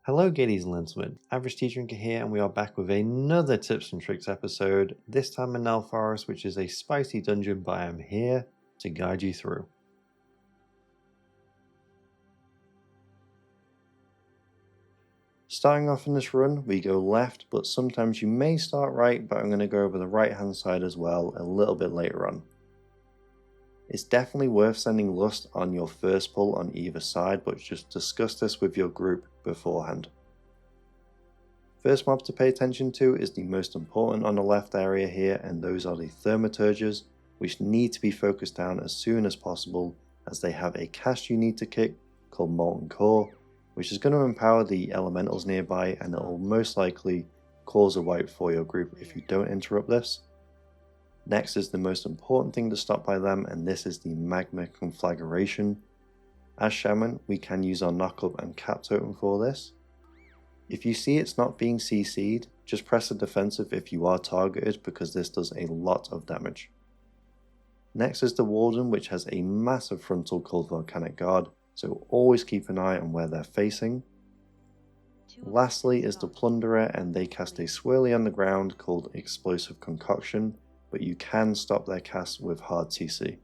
Hello Giddies and Gentlemen, Averageteadrinker here, and we are back with another Tips and Tricks episode, this time in Neltharus, which is a spicy dungeon, but I am here to guide you through. Starting off in this run, we go left, but sometimes you may start right, but I'm going to go over the right hand side as well a little bit later on. It's definitely worth sending Lust on your first pull on either side, but just discuss this with your group beforehand. First mob to pay attention to is the most important on the left area here, and those are the Thaumaturges, which need to be focused down as soon as possible, as they have a cast you need to kick called Molten Core, which is going to empower the elementals nearby, and it will most likely cause a wipe for your group if you don't interrupt this. Next is the most important thing to stop by them, and this is the Magma Conflagration. As Shaman, we can use our knockup and cap totem for this. If you see it's not being CC'd, just press the defensive if you are targeted, because this does a lot of damage. Next is the Warden, which has a massive frontal called Volcanic Guard, so always keep an eye on where they're facing. Lastly is the Plunderer, and they cast a swirly on the ground called Explosive Concoction, but you can stop their cast with hard CC.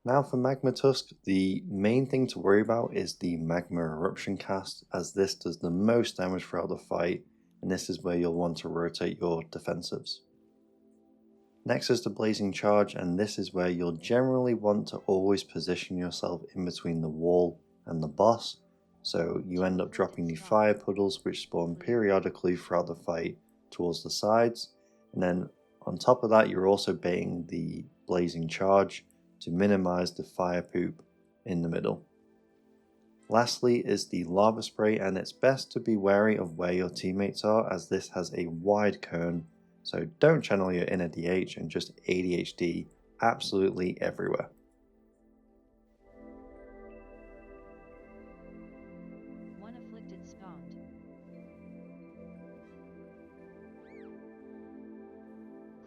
Now for Magma Tusk, the main thing to worry about is the Magma Eruption cast, as this does the most damage throughout the fight, and this is where you'll want to rotate your defensives. Next is the Blazing Charge, and this is where you'll generally want to always position yourself in between the wall and the boss, so you end up dropping the fire puddles which spawn periodically throughout the fight towards the sides, and then on top of that you're also baiting the Blazing Charge to minimize the fire poop in the middle. Lastly is the Lava Spray, and it's best to be wary of where your teammates are, as this has a wide cone, so don't channel your inner DH and just ADHD absolutely everywhere. One afflicted spawned.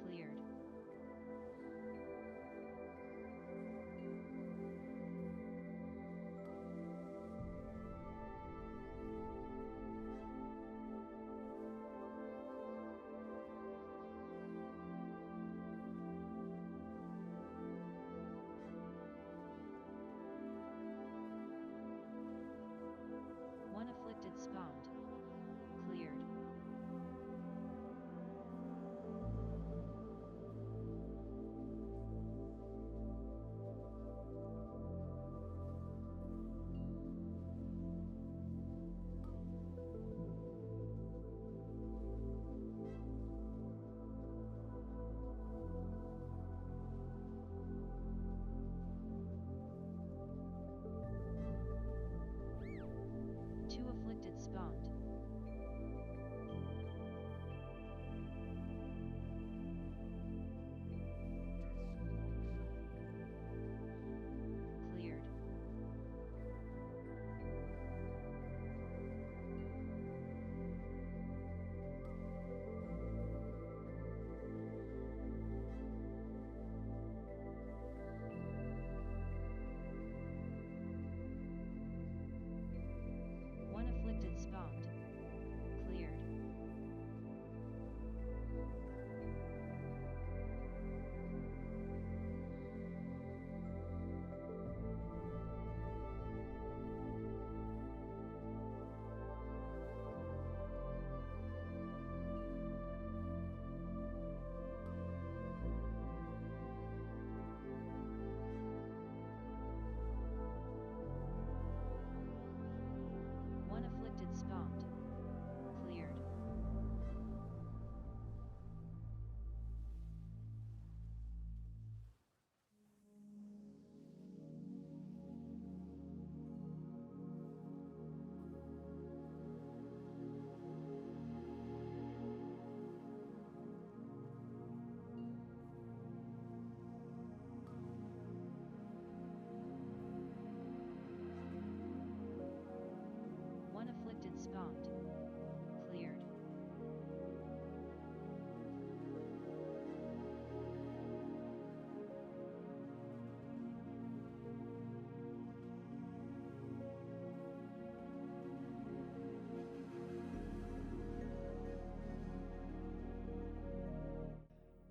Cleared. One afflicted spawned. Cleared. Two afflicted spawned. Cleared. One afflicted spawned.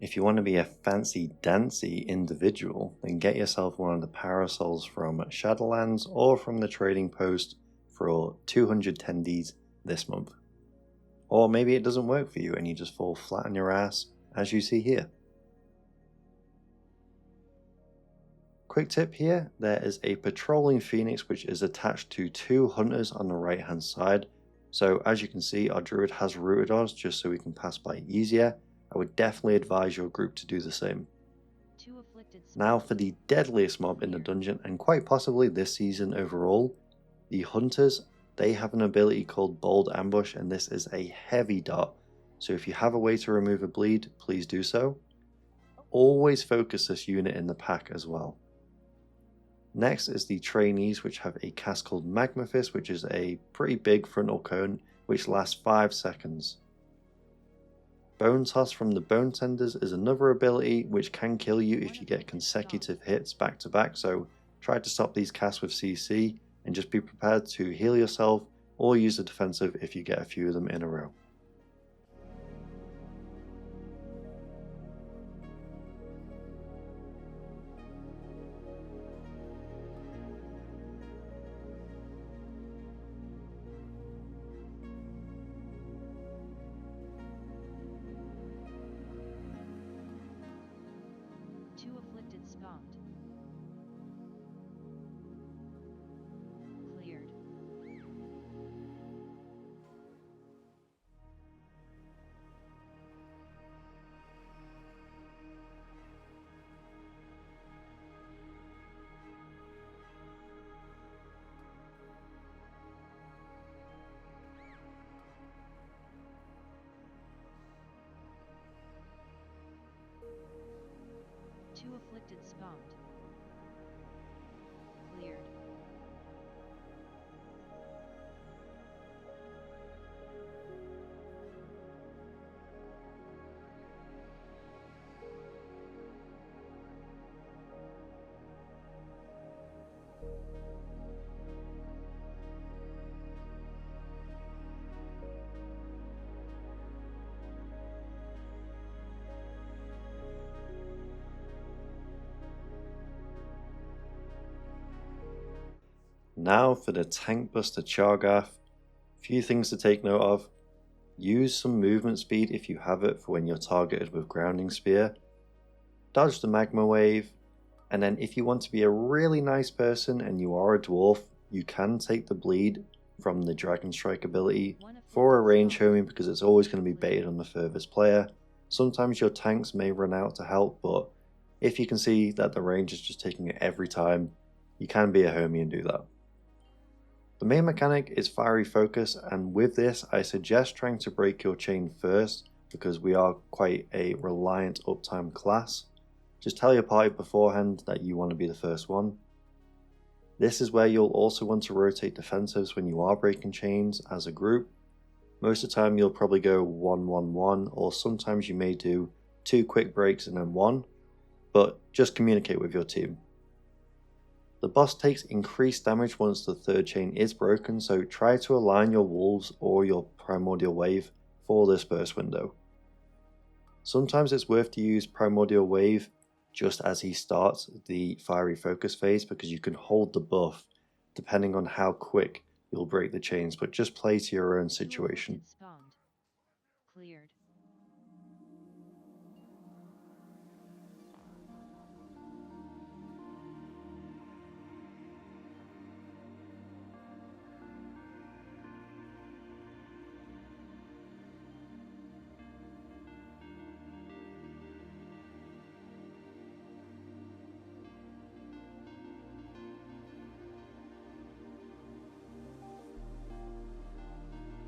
If you want to be a fancy dancy individual, then get yourself one of the parasols from Shadowlands or from the trading post for 200 tendies this month. Or maybe it doesn't work for you and you just fall flat on your ass, as you see here. Quick tip here, there is a patrolling phoenix which is attached to 2 hunters on the right hand side. So as you can see, our druid has routed us just so we can pass by easier. I would definitely advise your group to do the same. Now for the deadliest mob in the dungeon, and quite possibly this season overall, the hunters. They have an ability called Bold Ambush, and this is a heavy dot. So if you have a way to remove a bleed, please do so. Always focus this unit in the pack as well. Next is the trainees, which have a cast called Magma Tusk, which is a pretty big frontal cone which lasts 5 seconds. Bone Toss from the Bone Tenders is another ability which can kill you if you get consecutive hits back to back, so try to stop these casts with CC and just be prepared to heal yourself or use the defensive if you get a few of them in a row. Two afflicted spawned. Cleared. Now for the Tank Buster Chargath. Few things to take note of. Use some movement speed if you have it for when you're targeted with Grounding Spear. Dodge the Magma Wave. And then if you want to be a really nice person and you are a dwarf, you can take the bleed from the Dragon Strike ability for a range homing because it's always going to be baited on the furthest player. Sometimes your tanks may run out to help, but if you can see that the range is just taking it every time, you can be a homie and do that. The main mechanic is Fiery Focus, and with this I suggest trying to break your chain first because we are quite a reliant uptime class. Just tell your party beforehand that you want to be the first one. This is where you'll also want to rotate defensives when you are breaking chains as a group. Most of the time you'll probably go 1-1-1, or sometimes you may do 2 quick breaks and then 1, but just communicate with your team. The boss takes increased damage once the third chain is broken, so try to align your wolves or your primordial wave for this burst window. Sometimes it's worth to use primordial wave just as he starts the Fiery Focus phase because you can hold the buff depending on how quick you'll break the chains, but just play to your own situation. Cleared.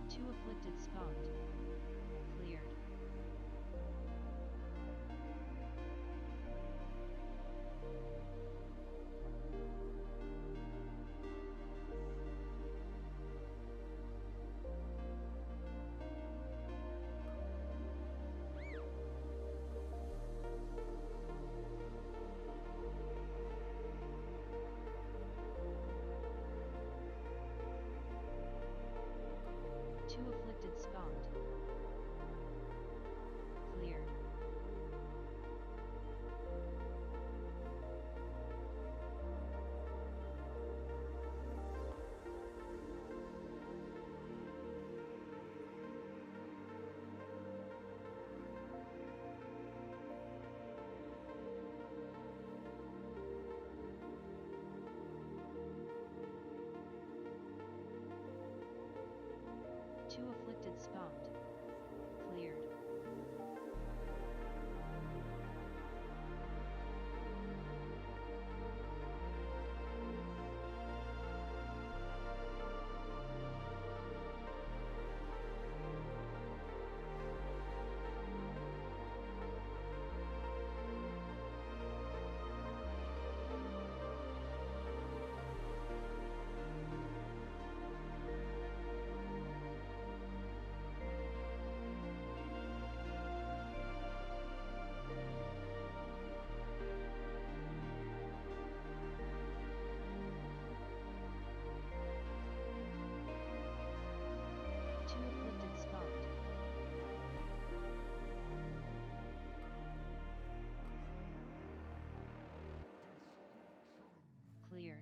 Two afflicted spawned. Cleared. Two afflicted spawned. Cleared. 2 afflicted spawned. Cleared. Two afflicted spawned. Cleared.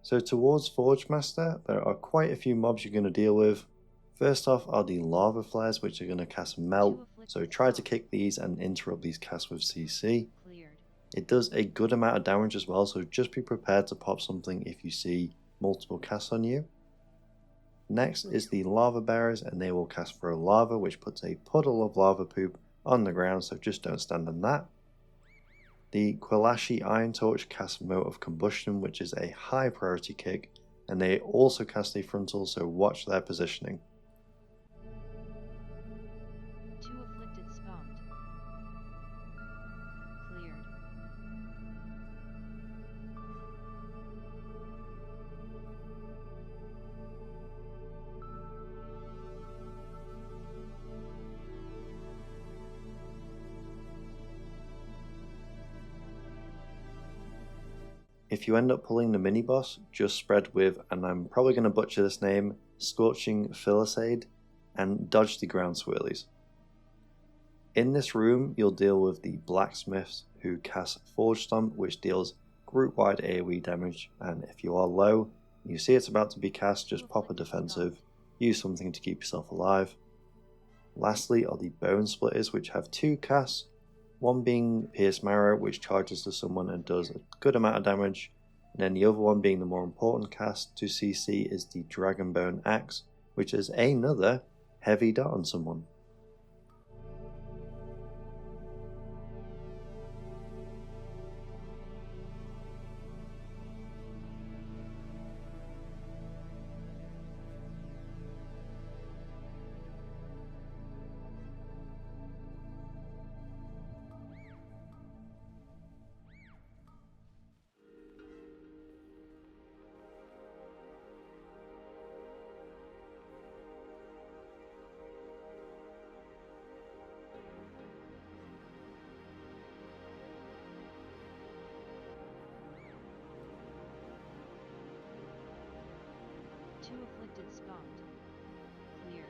So towards Forgemaster, there are quite a few mobs you're going to deal with. First off are the lava flares, which are going to cast Melt, so try to kick these and interrupt these casts with CC. Cleared. It does a good amount of damage as well, so just be prepared to pop something if you see multiple casts on you. Next is the lava bearers, and they will cast throw lava, which puts a puddle of lava poop on the ground, so just don't stand on that. The Quilashi Iron Torch casts Mote of Combustion, which is a high priority kick, and they also cast a frontal, so watch their positioning. Two afflicted spawned. Cleared. If you end up pulling the mini boss, just spread with, and I'm probably going to butcher this name, Scorching Phylisade, and dodge the ground swirlies. In this room, you'll deal with the Blacksmiths, who cast Forge Stomp, which deals group-wide AoE damage, and if you are low, and you see it's about to be cast, just pop a defensive, use something to keep yourself alive. Lastly are the Bone Splitters, which have two casts, one being Pierce Marrow, which charges to someone and does a good amount of damage, and then the other one being the more important cast to CC is the Dragonbone Axe, which is another heavy dot on someone. Two afflicted spawned. Cleared.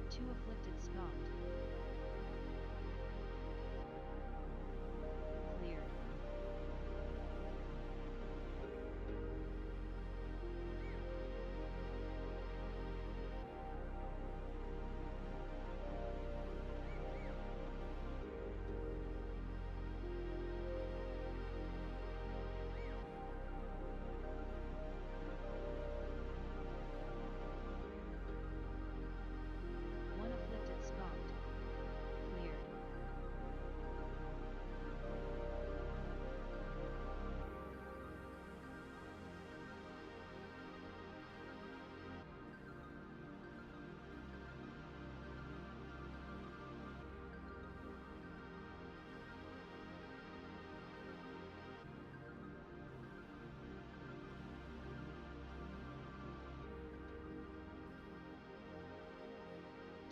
Two afflicted spawned. Cleared.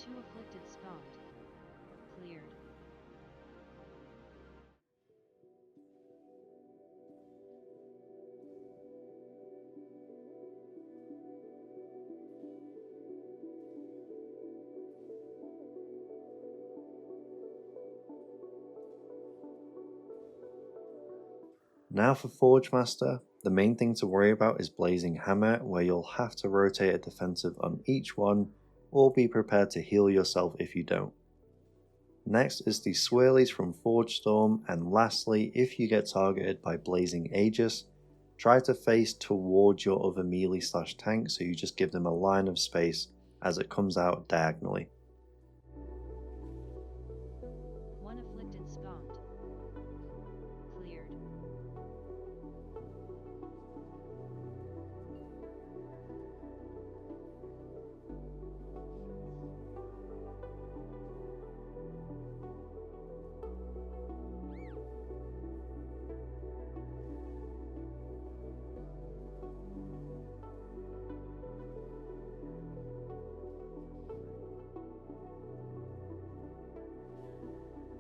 2 afflicted spawned. Cleared. Now for Forgemaster, the main thing to worry about is Blazing Hammer, where you'll have to rotate a defensive on each one, or be prepared to heal yourself if you don't. Next is the Swirlies from Forge Storm, and lastly, if you get targeted by Blazing Aegis, try to face towards your other melee/tank so you just give them a line of space as it comes out diagonally. 1 afflicted spawned. Cleared.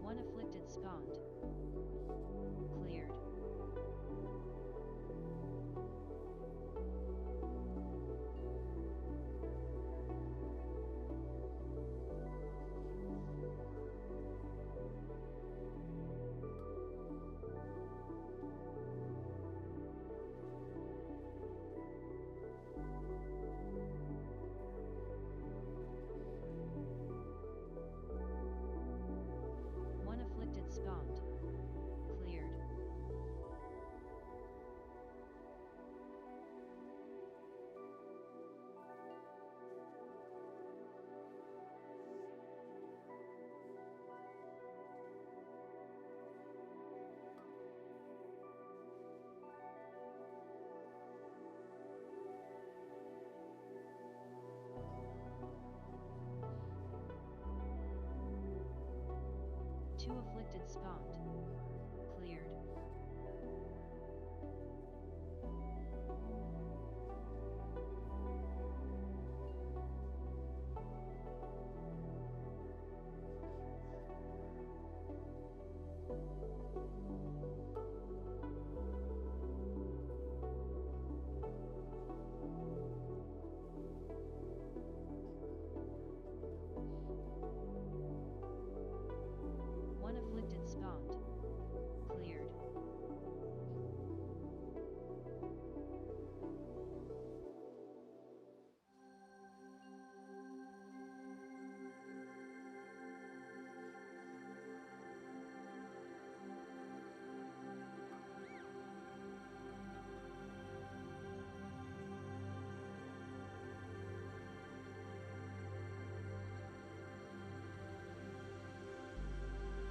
One afflicted spawned. Cleared. One afflicted spawned. Cleared. Two afflicted spawned. Cleared. One afflicted spawned. Cleared.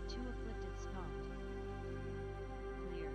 Two afflicted spawned. Cleared.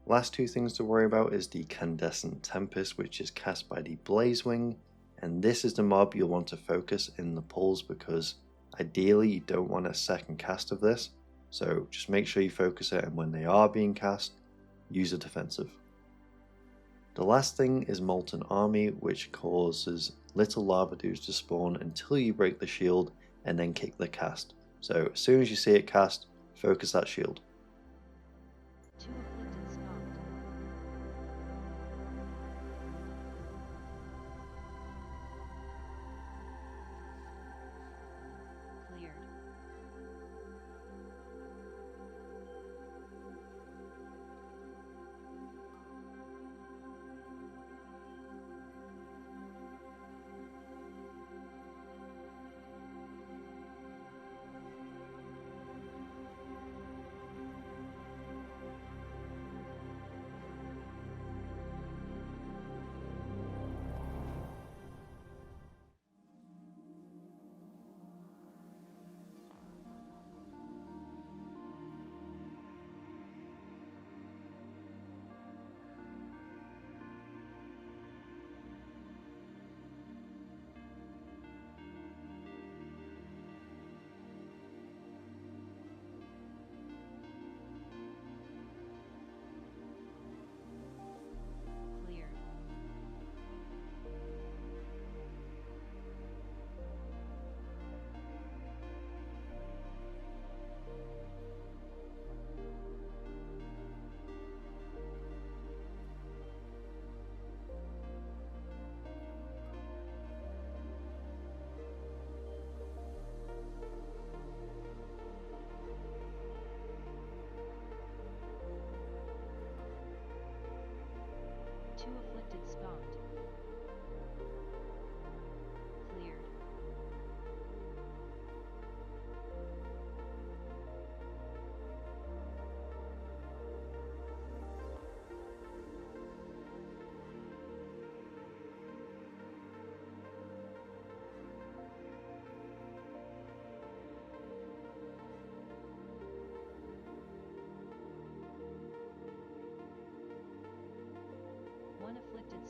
Last two things to worry about is the Candescent Tempest, which is cast by the Blazewing, and this is the mob you'll want to focus in the pulls because ideally you don't want a second cast of this, so just make sure you focus it, and when they are being cast, use a defensive. The last thing is Molten Army, which causes little lava dudes to spawn until you break the shield and then kick the cast. So as soon as you see it cast, focus that shield. Two afflicted spawned. Cleared.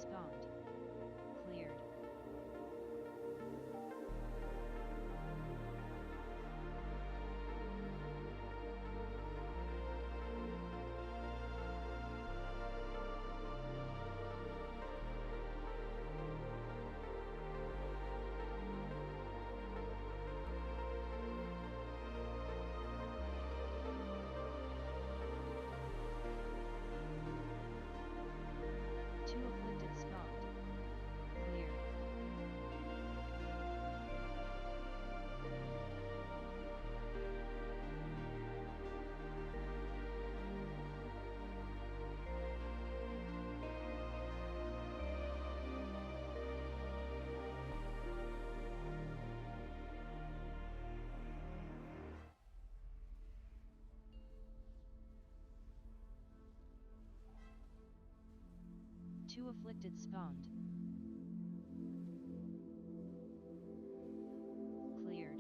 spawned. Cleared. Two afflicted spawned. Cleared. Two afflicted spawned. Cleared.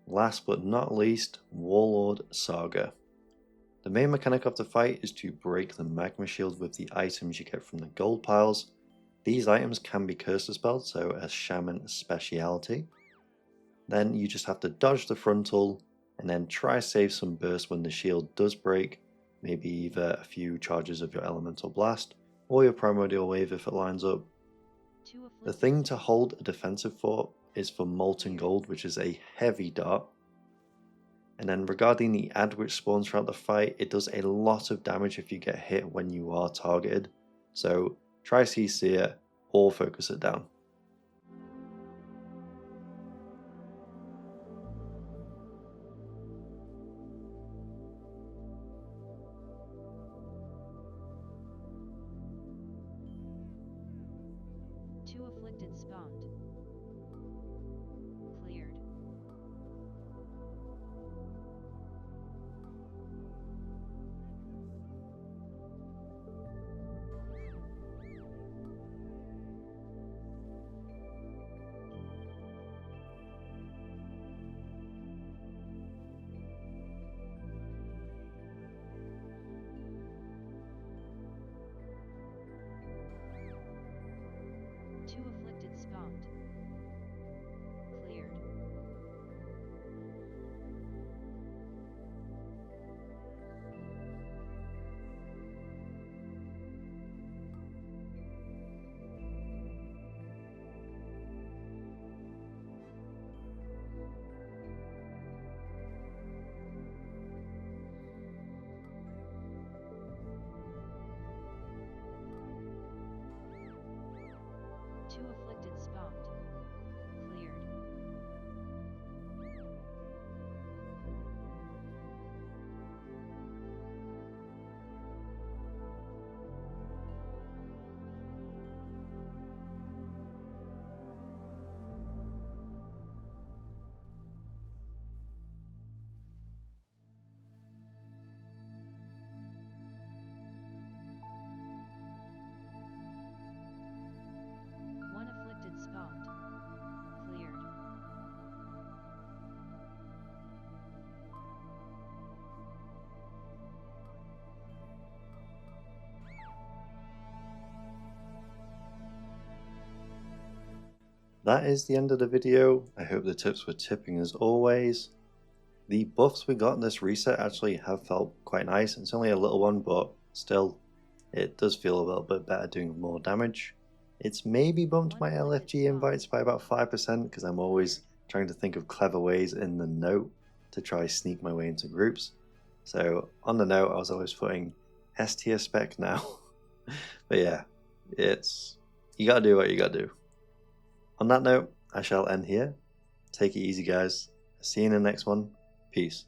Last but not least, Warlord Saga. The main mechanic of the fight is to break the magma shield with the items you get from the gold piles. These items can be curse dispelled, so a Shaman speciality. Then you just have to dodge the frontal and then try save some burst when the shield does break, maybe either a few charges of your elemental blast or your primordial wave if it lines up. The thing to hold a defensive fort is for molten gold, which is a heavy dart. And then regarding the ad which spawns throughout the fight, it does a lot of damage if you get hit when you are targeted, so try CC it or focus it down. Two afflicted spawned. Cleared. Two afflicted spawned. Cleared. Two afflicted spawned. Cleared. One afflicted spawned. Cleared. That is the end of the video. I hope the tips were tipping as always. The buffs we got in this reset actually have felt quite nice. It's only a little one, but still, it does feel a little bit better doing more damage. It's maybe bumped my LFG invites by about 5% because I'm always trying to think of clever ways in the note to try sneak my way into groups. So on the note, I was always putting S tier spec now. But yeah, you gotta do what you gotta do. On that note, I shall end here. Take it easy, guys. See you in the next one. Peace.